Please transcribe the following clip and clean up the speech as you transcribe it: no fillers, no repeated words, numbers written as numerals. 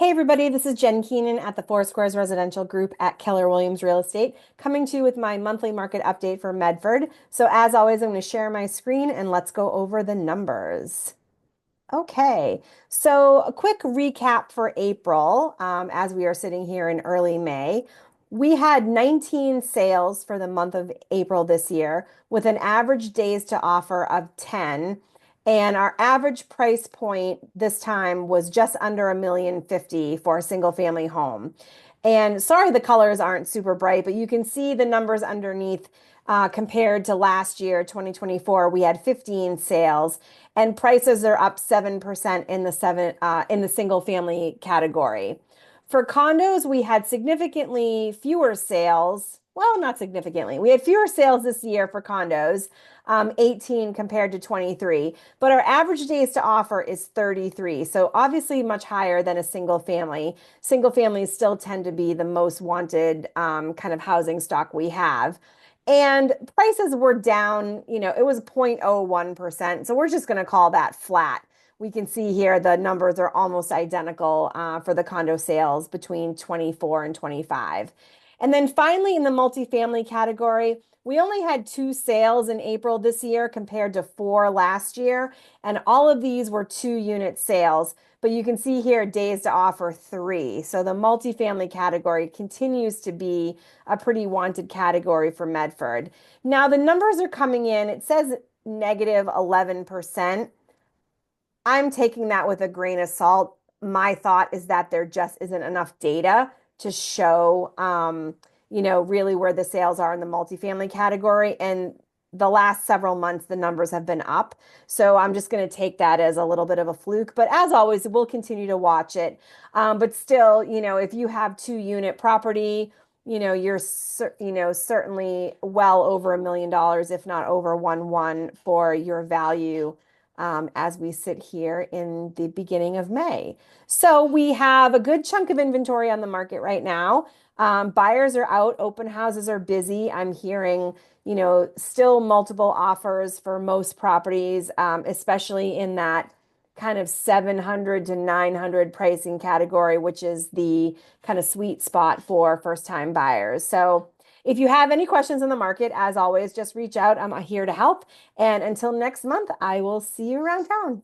Hey everybody, this is Jen Keenan at the Four Squares Residential Group at Keller Williams Real Estate, coming to you with my monthly market update for Medford. So as always, I'm going to share my screen and let's go over the numbers. Okay, so a quick recap for April, as we are sitting here in early May. We had 19 sales for the month of April this year, with an average days to offer of 10. And our average price point this time was just under $1,050,000 for a single family home. And sorry, the colors aren't super bright, but you can see the numbers underneath compared to last year, 2024, we had 15 sales and prices are up 7% in the single family category. For condos, we had significantly fewer sales. Well, not significantly. We had fewer sales this year for condos, 18 compared to 23, but our average days to offer is 33. So obviously much higher than a single family. Single families still tend to be the most wanted kind of housing stock we have. And prices were down, it was 0.01%. So we're just going to call that flat. We can see here the numbers are almost identical for the condo sales between 24 and 25. And then finally, in the multifamily category, we only had two sales in April this year compared to four last year. And all of these were two-unit sales. But you can see here days to offer three. So the multifamily category continues to be a pretty wanted category for Medford. Now the numbers are coming in, it says negative 11%. I'm taking that with a grain of salt. My thought is that there just isn't enough data to show, really where the sales are in the multifamily category. And the last several months, the numbers have been up. So I'm just going to take that as a little bit of a fluke. But as always, we'll continue to watch it. But still, if you have two-unit property, certainly well over $1 million, if not over 1.1 for your value as we sit here in the beginning of May. So we have a good chunk of inventory on the market right now. Buyers are out, open houses are busy. I'm hearing, still multiple offers for most properties, especially in that kind of 700 to 900 pricing category, which is the kind of sweet spot for first-time buyers. So if you have any questions on the market, as always, just reach out. I'm here to help. And until next month, I will see you around town.